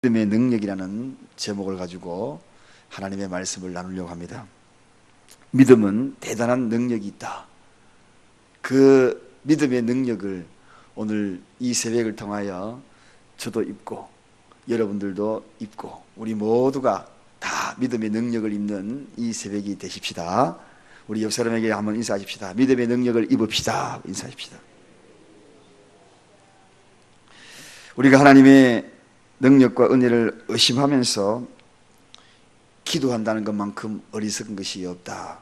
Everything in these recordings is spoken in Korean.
믿음의 능력이라는 제목을 가지고 하나님의 말씀을 나누려고 합니다. 믿음은 대단한 능력이 있다. 그 믿음의 능력을 오늘 이 새벽을 통하여 저도 입고 여러분들도 입고 우리 모두가 다 믿음의 능력을 입는 이 새벽이 되십시다. 우리 옆 사람에게 한번 인사하십시다. 믿음의 능력을 입읍시다. 인사하십시다. 우리가 하나님의 능력과 은혜를 의심하면서 기도한다는 것만큼 어리석은 것이 없다.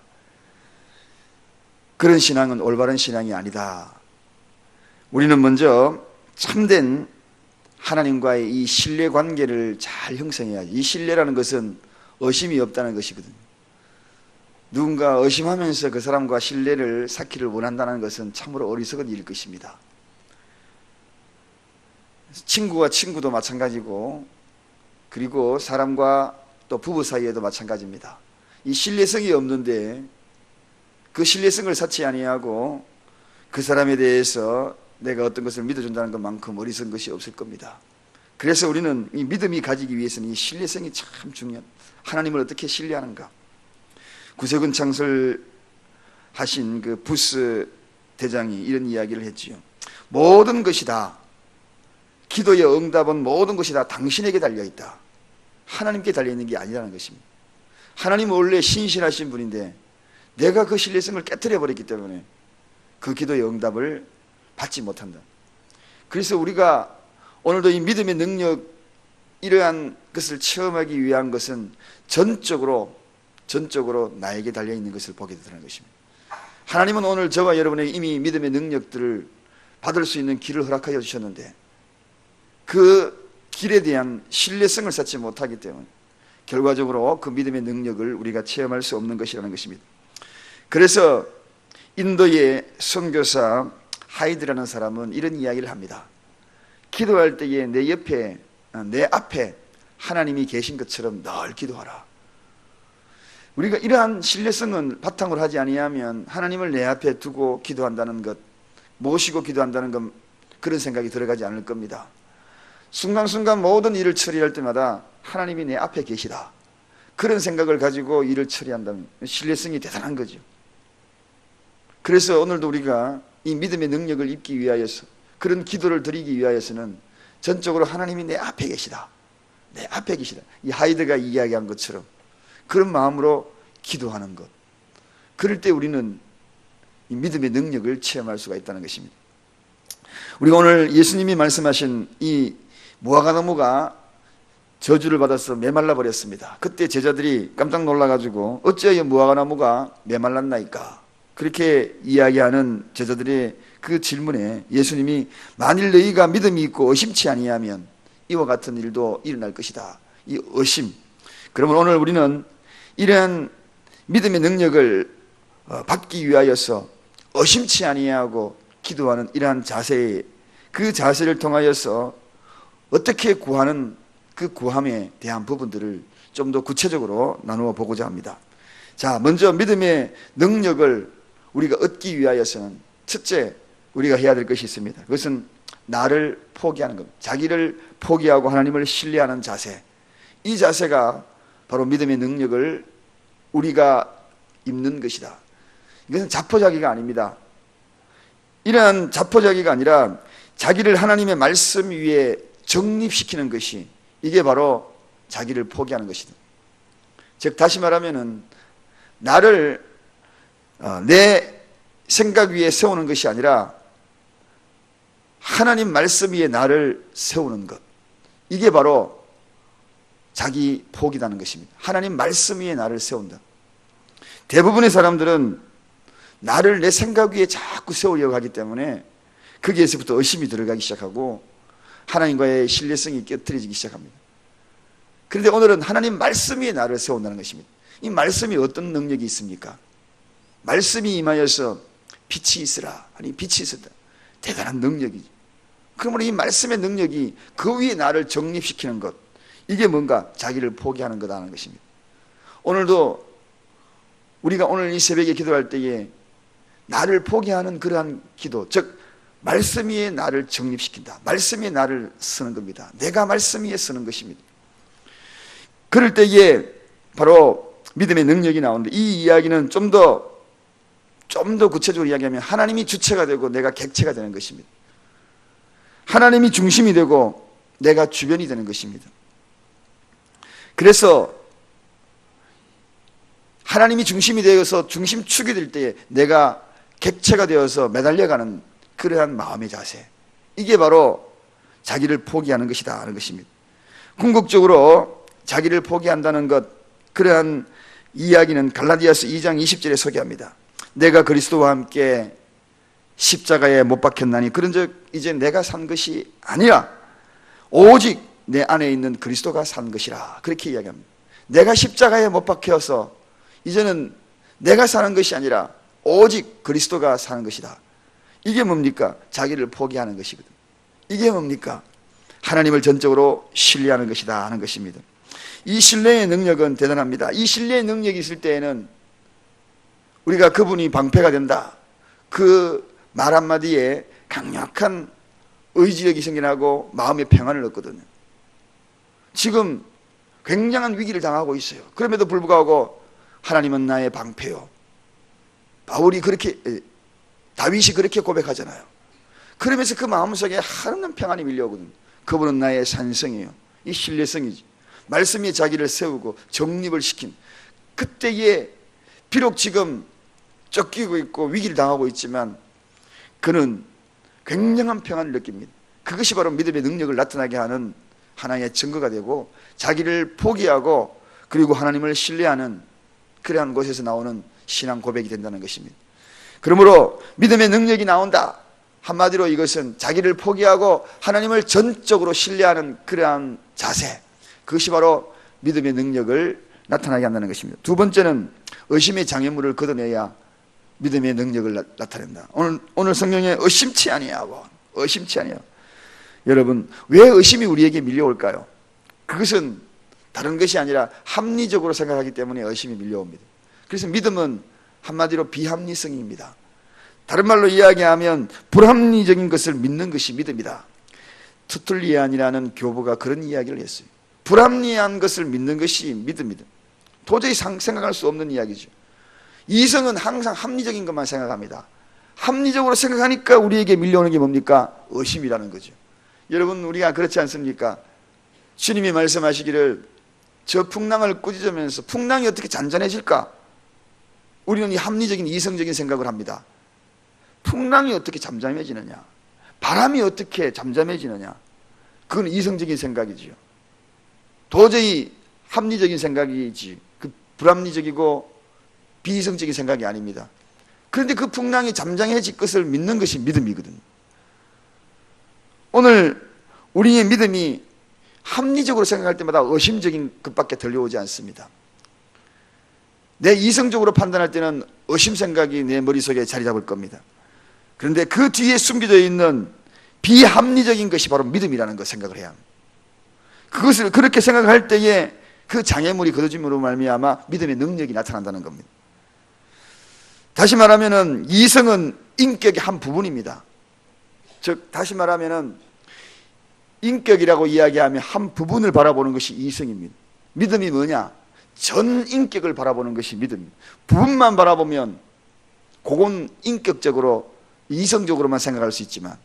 그런 신앙은 올바른 신앙이 아니다. 우리는 먼저 참된 하나님과의 이 신뢰 관계를 잘 형성해야지. 이 신뢰라는 것은 의심이 없다는 것이거든요. 누군가 의심하면서 그 사람과 신뢰를 쌓기를 원한다는 것은 참으로 어리석은 일일 것입니다. 친구와 친구도 마찬가지고, 그리고 사람과 또 부부 사이에도 마찬가지입니다. 이 신뢰성이 없는데 그 신뢰성을 쌓지 아니하고 그 사람에 대해서 내가 어떤 것을 믿어준다는 것만큼 어리석은 것이 없을 겁니다. 그래서 우리는 이 믿음이 가지기 위해서는 이 신뢰성이 참 중요한, 하나님을 어떻게 신뢰하는가. 구세군 창설하신 그 부스 대장이 이런 이야기를 했지요. 모든 것이 다, 기도의 응답은 모든 것이 다 당신에게 달려있다. 하나님께 달려있는 게 아니라는 것입니다. 하나님은 원래 신실하신 분인데 내가 그 신뢰성을 깨뜨려 버렸기 때문에 그 기도의 응답을 받지 못한다. 그래서 우리가 오늘도 이 믿음의 능력, 이러한 것을 체험하기 위한 것은 전적으로 나에게 달려있는 것을 보게 되는 것입니다. 하나님은 오늘 저와 여러분에게 이미 믿음의 능력들을 받을 수 있는 길을 허락하여 주셨는데 그 길에 대한 신뢰성을 쌓지 못하기 때문에 결과적으로 그 믿음의 능력을 우리가 체험할 수 없는 것이라는 것입니다. 그래서 인도의 선교사 하이드라는 사람은 이런 이야기를 합니다. 기도할 때에 내 앞에 하나님이 계신 것처럼 늘 기도하라. 우리가 이러한 신뢰성은 바탕으로 하지 아니하면 하나님을 내 앞에 두고 기도한다는 것, 모시고 기도한다는 것, 그런 생각이 들어가지 않을 겁니다. 순간순간 모든 일을 처리할 때마다 하나님이 내 앞에 계시다, 그런 생각을 가지고 일을 처리한다면 신뢰성이 대단한 거죠. 그래서 오늘도 우리가 이 믿음의 능력을 입기 위하여서, 그런 기도를 드리기 위하여서는 전적으로 하나님이 내 앞에 계시다, 내 앞에 계시다, 이 하이드가 이야기한 것처럼 그런 마음으로 기도하는 것, 그럴 때 우리는 이 믿음의 능력을 체험할 수가 있다는 것입니다. 우리가 오늘 예수님이 말씀하신 이 무화과나무가 저주를 받아서 메말라 버렸습니다. 그때 제자들이 깜짝 놀라가지고 어찌하여 무화과나무가 메말랐나이까, 그렇게 이야기하는 제자들의 그 질문에 예수님이 만일 너희가 믿음이 있고 의심치 아니하면 이와 같은 일도 일어날 것이다. 이 의심. 그러면 오늘 우리는 이러한 믿음의 능력을 받기 위하여서 의심치 아니하고 기도하는 이러한 자세, 그 자세를 통하여서 어떻게 구하는 그 구함에 대한 부분들을 좀 더 구체적으로 나누어 보고자 합니다. 자, 먼저 믿음의 능력을 우리가 얻기 위하여서는 첫째 우리가 해야 될 것이 있습니다. 그것은 나를 포기하는 것, 자기를 포기하고 하나님을 신뢰하는 자세. 이 자세가 바로 믿음의 능력을 우리가 입는 것이다. 이것은 자포자기가 아닙니다. 이러한 자포자기가 아니라 자기를 하나님의 말씀 위에 정립시키는 것이, 이게 바로 자기를 포기하는 것이다. 즉 다시 말하면은 나를 내 생각 위에 세우는 것이 아니라 하나님 말씀 위에 나를 세우는 것, 이게 바로 자기 포기라는 것입니다. 하나님 말씀 위에 나를 세운다. 대부분의 사람들은 나를 내 생각 위에 자꾸 세우려고 하기 때문에 거기에서부터 의심이 들어가기 시작하고 하나님과의 신뢰성이 깨트려지기 시작합니다. 그런데 오늘은 하나님 말씀 위에 나를 세운다는 것입니다. 이 말씀이 어떤 능력이 있습니까? 말씀이 임하여서 빛이 있으라 하니 빛이 있었다. 대단한 능력이죠. 그러므로 이 말씀의 능력이 그 위에 나를 정립시키는 것, 이게 뭔가 자기를 포기하는 거다라는 것입니다. 오늘도 우리가 오늘 이 새벽에 기도할 때에 나를 포기하는 그러한 기도, 즉 말씀 위에 나를 정립시킨다, 말씀 위에 나를 쓰는 겁니다. 내가 말씀 위에 쓰는 것입니다. 그럴 때에 바로 믿음의 능력이 나오는데, 이 이야기는 좀 더 구체적으로 이야기하면 하나님이 주체가 되고 내가 객체가 되는 것입니다. 하나님이 중심이 되고 내가 주변이 되는 것입니다. 그래서 하나님이 중심이 되어서 중심축이 될 때에 내가 객체가 되어서 매달려가는 그러한 마음의 자세, 이게 바로 자기를 포기하는 것이다 하는 것입니다. 궁극적으로 자기를 포기한다는 것, 그러한 이야기는 갈라디아서 2장 20절에 소개합니다. 내가 그리스도와 함께 십자가에 못 박혔나니 그런즉 이제 내가 산 것이 아니라 오직 내 안에 있는 그리스도가 산 것이라, 그렇게 이야기합니다. 내가 십자가에 못 박혀서 이제는 내가 사는 것이 아니라 오직 그리스도가 사는 것이다. 이게 뭡니까? 자기를 포기하는 것이거든. 이게 뭡니까? 하나님을 전적으로 신뢰하는 것이다 하는 것입니다. 이 신뢰의 능력은 대단합니다. 이 신뢰의 능력이 있을 때에는 우리가 그분이 방패가 된다, 그 말 한마디에 강력한 의지력이 생겨나고 마음의 평안을 얻거든요. 지금 굉장한 위기를 당하고 있어요. 그럼에도 불구하고 하나님은 나의 방패요, 다윗이 그렇게 고백하잖아요. 그러면서 그 마음속에 한없는 평안이 밀려오거든요. 그분은 나의 산성이에요. 이 신뢰성이지. 말씀이 자기를 세우고 정립을 시킨 그때에 비록 지금 쫓기고 있고 위기를 당하고 있지만 그는 굉장한 평안을 느낍니다. 그것이 바로 믿음의 능력을 나타나게 하는 하나의 증거가 되고, 자기를 포기하고 그리고 하나님을 신뢰하는 그러한 곳에서 나오는 신앙 고백이 된다는 것입니다. 그러므로 믿음의 능력이 나온다, 한마디로 이것은 자기를 포기하고 하나님을 전적으로 신뢰하는 그러한 자세, 그것이 바로 믿음의 능력을 나타나게 한다는 것입니다. 두 번째는 의심의 장애물을 걷어내야 믿음의 능력을 나타낸다. 오늘 성경에 의심치 아니하고, 의심치 아니하고. 여러분, 왜 의심이 우리에게 밀려올까요? 그것은 다른 것이 아니라 합리적으로 생각하기 때문에 의심이 밀려옵니다. 그래서 믿음은 한마디로 비합리성입니다. 다른 말로 이야기하면 불합리적인 것을 믿는 것이 믿음이다. 투툴리안이라는 교부가 그런 이야기를 했어요. 불합리한 것을 믿는 것이 믿음이다. 도저히 생각할 수 없는 이야기죠. 이성은 항상 합리적인 것만 생각합니다. 합리적으로 생각하니까 우리에게 밀려오는 게 뭡니까? 의심이라는 거죠. 여러분, 우리가 그렇지 않습니까? 주님이 말씀하시기를 저 풍랑을 꾸짖으면서 풍랑이 어떻게 잔잔해질까? 우리는 이 합리적인 이성적인 생각을 합니다. 풍랑이 어떻게 잠잠해지느냐? 바람이 어떻게 잠잠해지느냐? 그건 이성적인 생각이지요. 도저히 합리적인 생각이지, 그 불합리적이고 비이성적인 생각이 아닙니다. 그런데 그 풍랑이 잠잠해질 것을 믿는 것이 믿음이거든요. 오늘 우리의 믿음이 합리적으로 생각할 때마다 의심적인 것밖에 들려오지 않습니다. 내 이성적으로 판단할 때는 의심 생각이 내 머릿속에 자리 잡을 겁니다. 그런데 그 뒤에 숨겨져 있는 비합리적인 것이 바로 믿음이라는 것 생각을 해야 합니다. 그것을 그렇게 생각할 때에 그 장애물이 걷어짐으로 말미암아 믿음의 능력이 나타난다는 겁니다. 다시 말하면은 이성은 인격의 한 부분입니다. 즉 다시 말하면은 인격이라고 이야기하면 한 부분을 바라보는 것이 이성입니다. 믿음이 뭐냐? 전 인격을 바라보는 것이 믿음입니다. 부분만 바라보면 그건 인격적으로 이성적으로만 생각할 수 있지만,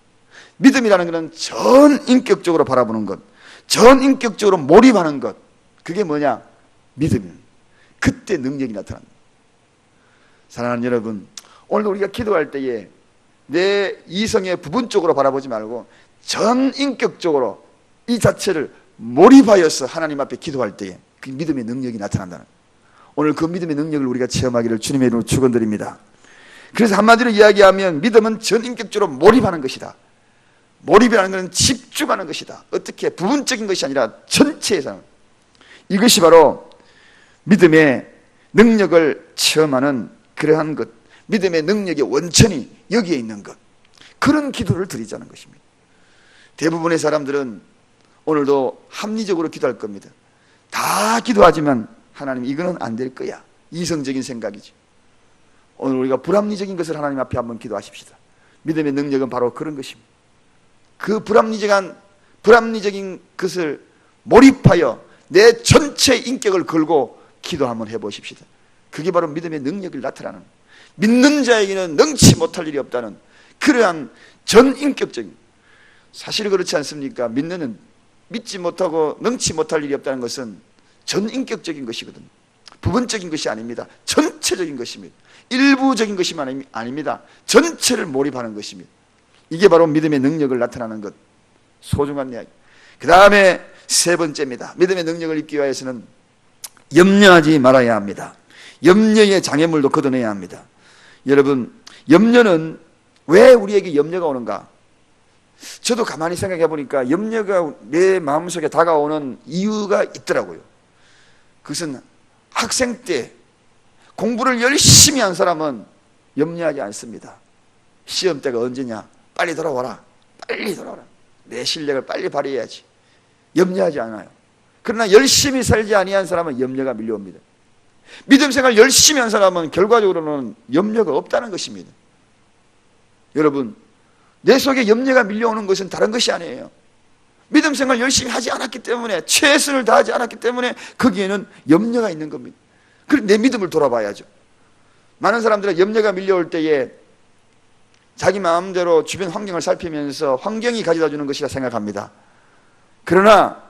믿음이라는 것은 전 인격적으로 바라보는 것, 전 인격적으로 몰입하는 것, 그게 뭐냐? 믿음입니다. 그때 능력이 나타납니다. 사랑하는 여러분, 오늘 우리가 기도할 때에 내 이성의 부분적으로 바라보지 말고 전 인격적으로 이 자체를 몰입하여서 하나님 앞에 기도할 때에 그 믿음의 능력이 나타난다는, 오늘 그 믿음의 능력을 우리가 체험하기를 주님의 이름으로 축원드립니다. 그래서 한마디로 이야기하면 믿음은 전 인격적으로 몰입하는 것이다. 몰입이라는 것은 집중하는 것이다. 어떻게? 부분적인 것이 아니라 전체에서. 이것이 바로 믿음의 능력을 체험하는 그러한 것, 믿음의 능력의 원천이 여기에 있는 것, 그런 기도를 드리자는 것입니다. 대부분의 사람들은 오늘도 합리적으로 기도할 겁니다. 다 기도하지만 하나님 이거는 안 될 거야, 이성적인 생각이지. 오늘 우리가 불합리적인 것을 하나님 앞에 한번 기도하십시다. 믿음의 능력은 바로 그런 것입니다. 그 불합리적인 것을 몰입하여 내 전체 인격을 걸고 기도 한번 해보십시다. 그게 바로 믿음의 능력을 나타나는, 믿는 자에게는 능치 못할 일이 없다는 그러한 전인격적인, 사실 그렇지 않습니까? 믿지 못하고 능치 못할 일이 없다는 것은 전인격적인 것이거든요. 부분적인 것이 아닙니다. 전체적인 것입니다. 일부적인 것이 아닙니다. 전체를 몰입하는 것입니다. 이게 바로 믿음의 능력을 나타나는 것, 소중한 이야기. 그 다음에 세 번째입니다. 믿음의 능력을 입기 위해서는 염려하지 말아야 합니다. 염려의 장애물도 걷어내야 합니다. 여러분, 염려는 왜 우리에게 염려가 오는가? 저도 가만히 생각해 보니까 염려가 내 마음속에 다가오는 이유가 있더라고요. 그것은 학생 때 공부를 열심히 한 사람은 염려하지 않습니다. 시험 때가 언제냐? 빨리 돌아와라. 빨리 돌아와라. 내 실력을 빨리 발휘해야지. 염려하지 않아요. 그러나 열심히 살지 아니한 사람은 염려가 밀려옵니다. 믿음 생활 열심히 한 사람은 결과적으로는 염려가 없다는 것입니다. 여러분, 내 속에 염려가 밀려오는 것은 다른 것이 아니에요. 믿음 생활 열심히 하지 않았기 때문에, 최선을 다하지 않았기 때문에 거기에는 염려가 있는 겁니다. 그래서 내 믿음을 돌아봐야죠. 많은 사람들은 염려가 밀려올 때에 자기 마음대로 주변 환경을 살피면서 환경이 가져다 주는 것이라 생각합니다. 그러나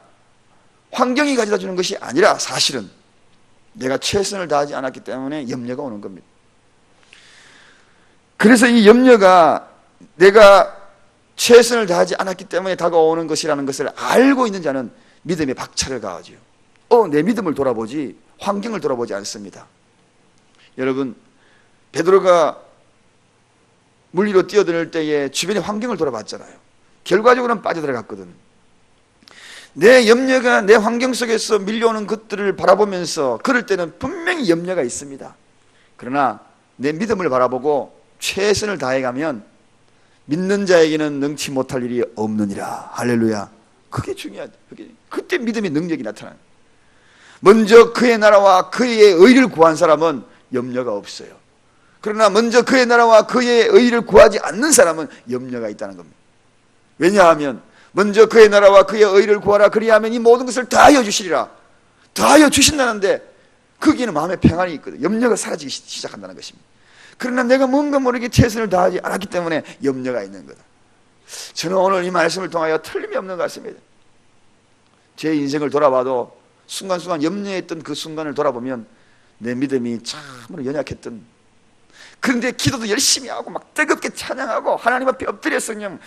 환경이 가져다 주는 것이 아니라 사실은 내가 최선을 다하지 않았기 때문에 염려가 오는 겁니다. 그래서 이 염려가 내가 최선을 다하지 않았기 때문에 다가오는 것이라는 것을 알고 있는 자는 믿음에 박차를 가하지요. 내 믿음을 돌아보지 환경을 돌아보지 않습니다. 여러분, 베드로가 물 위로 뛰어들 때에 주변의 환경을 돌아봤잖아요. 결과적으로는 빠져들어갔거든. 내 염려가 내 환경 속에서 밀려오는 것들을 바라보면서 그럴 때는 분명히 염려가 있습니다. 그러나 내 믿음을 바라보고 최선을 다해가면 믿는 자에게는 능치 못할 일이 없느니라. 할렐루야. 그게 중요하죠. 그때 믿음의 능력이 나타나요. 먼저 그의 나라와 그의 의를 구한 사람은 염려가 없어요. 그러나 먼저 그의 나라와 그의 의를 구하지 않는 사람은 염려가 있다는 겁니다. 왜냐하면 먼저 그의 나라와 그의 의를 구하라. 그리하면 이 모든 것을 다하여 주시리라. 다하여 주신다는데 거기에는 마음의 평안이 있거든요. 염려가 사라지기 시작한다는 것입니다. 그러나 내가 뭔가 모르게 최선을 다하지 않았기 때문에 염려가 있는 거다. 저는 오늘 이 말씀을 통하여 틀림이 없는 것 같습니다. 제 인생을 돌아봐도 순간순간 염려했던 그 순간을 돌아보면 내 믿음이 참으로 연약했던, 그런데 기도도 열심히 하고 막 뜨겁게 찬양하고 하나님 앞에 엎드려서 그냥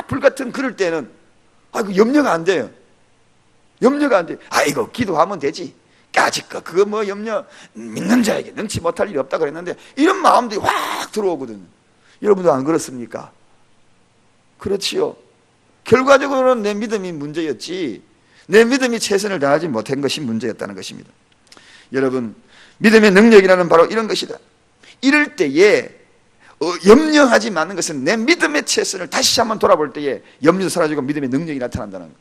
불같은 그럴 때는 염려가 안 돼요. 염려가 안 돼요. 아이고 기도하면 되지. 까짓거 그거 뭐 염려, 믿는 자에게 능치 못할 일이 없다 그랬는데 이런 마음들이 확 들어오거든요. 여러분도 안 그렇습니까? 그렇지요. 결과적으로는 내 믿음이 문제였지 내 믿음이 최선을 다하지 못한 것이 문제였다는 것입니다. 여러분, 믿음의 능력이라는 바로 이런 것이다. 이럴 때에 염려하지 않는 것은 내 믿음의 최선을 다시 한번 돌아볼 때에 염려도 사라지고 믿음의 능력이 나타난다는 것.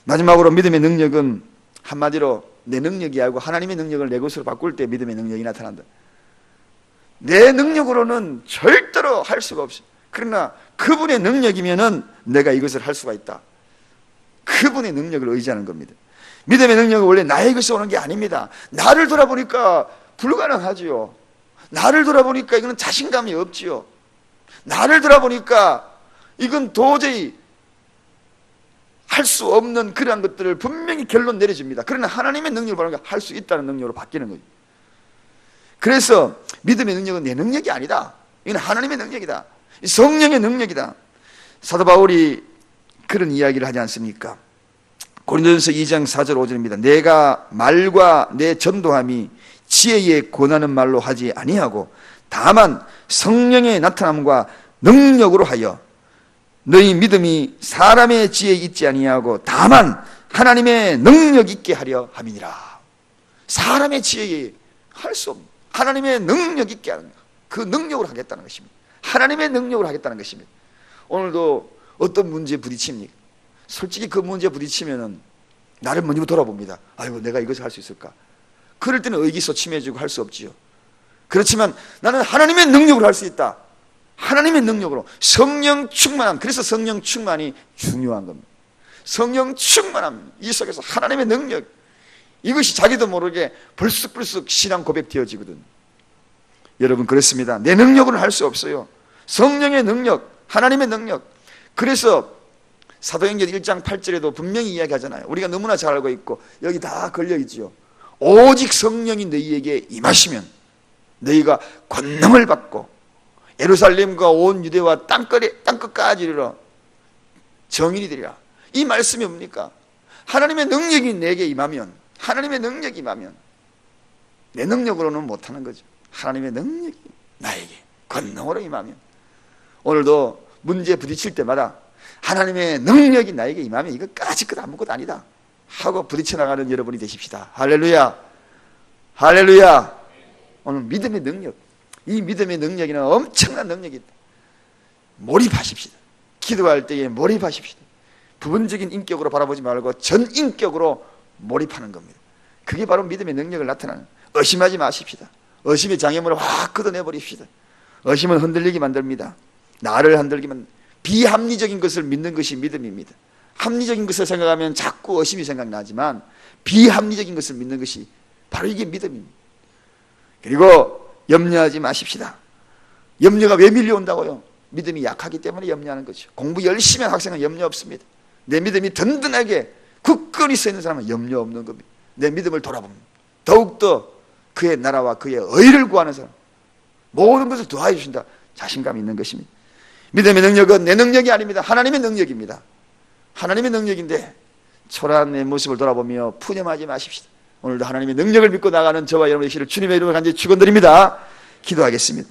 마지막으로 믿음의 능력은 한마디로 내 능력이 아니고 하나님의 능력을 내 것으로 바꿀 때 믿음의 능력이 나타난다. 내 능력으로는 절대로 할 수가 없어. 그러나 그분의 능력이면은 내가 이것을 할 수가 있다. 그분의 능력을 의지하는 겁니다. 믿음의 능력은 원래 나의 것이 오는 게 아닙니다. 나를 돌아보니까 불가능하지요. 나를 돌아보니까 이건 자신감이 없지요. 나를 돌아보니까 이건 도저히 할 수 없는 그러한 것들을 분명히 결론 내려집니다. 그러나 하나님의 능력을 바라니까 할 수 있다는 능력으로 바뀌는 거죠. 그래서 믿음의 능력은 내 능력이 아니다. 이건 하나님의 능력이다. 성령의 능력이다. 사도 바울이 그런 이야기를 하지 않습니까? 고린도전서 2장 4절 5절입니다. 내가 말과 내 전도함이 지혜에 권하는 말로 하지 아니하고 다만 성령의 나타남과 능력으로 하여 너희 믿음이 사람의 지혜에 있지 아니하고 다만 하나님의 능력 있게 하려 함이니라. 사람의 지혜에 할 수 없는 하나님의 능력 있게 하는 그 능력으로 하겠다는 것입니다. 하나님의 능력으로 하겠다는 것입니다. 오늘도 어떤 문제에 부딪힙니까? 솔직히 그 문제에 부딪히면은 나를 먼저 돌아봅니다. 아이고 내가 이것을 할 수 있을까? 그럴 때는 의기소침해지고 할 수 없지요. 그렇지만 나는 하나님의 능력으로 할 수 있다. 하나님의 능력으로 성령 충만함. 그래서 성령 충만이 중요한 겁니다. 성령 충만함. 이 속에서 하나님의 능력, 이것이 자기도 모르게 불쑥불쑥 신앙 고백 되어지거든. 여러분, 그렇습니다. 내 능력으로는 할 수 없어요. 성령의 능력, 하나님의 능력. 그래서 사도행전 1장 8절에도 분명히 이야기하잖아요. 우리가 너무나 잘 알고 있고 여기 다 걸려있지요. 오직 성령이 너희에게 임하시면 너희가 권능을 받고 예루살렘과 온 유대와 땅끝까지 이르러 정인이 되리라. 이 말씀이 뭡니까? 하나님의 능력이 내게 임하면, 하나님의 능력이 임하면 내 능력으로는 못하는 거죠. 하나님의 능력이 나에게 권능으로 임하면, 오늘도 문제에 부딪힐 때마다 하나님의 능력이 나에게 임하면 이거 까짓것 아무것도 아니다 하고 부딪혀 나가는 여러분이 되십시다. 할렐루야, 할렐루야. 오늘 믿음의 능력, 이 믿음의 능력에는 엄청난 능력이 있다. 몰입하십시다. 기도할 때에 몰입하십시다. 부분적인 인격으로 바라보지 말고 전 인격으로 몰입하는 겁니다. 그게 바로 믿음의 능력을 나타나는. 의심하지 마십시다. 의심의 장애물을 확 걷어내버립시다. 의심은 흔들리게 만듭니다. 나를 흔들기만. 비합리적인 것을 믿는 것이 믿음입니다. 합리적인 것을 생각하면 자꾸 의심이 생각나지만 비합리적인 것을 믿는 것이 바로 이게 믿음입니다. 그리고 염려하지 마십시다. 염려가 왜 밀려온다고요? 믿음이 약하기 때문에 염려하는 거죠. 공부 열심히 한 학생은 염려 없습니다. 내 믿음이 든든하게 굳건히 서 있는 사람은 염려 없는 겁니다. 내 믿음을 돌아봅니다. 더욱더 그의 나라와 그의 의를 구하는 사람, 모든 것을 도와해 주신다. 자신감이 있는 것입니다. 믿음의 능력은 내 능력이 아닙니다. 하나님의 능력입니다. 하나님의 능력인데 초라한 내 모습을 돌아보며 푸념하지 마십시다. 오늘도 하나님의 능력을 믿고 나가는 저와 여러분의 시를 주님의 이름으로 간절히 축원드립니다. 기도하겠습니다.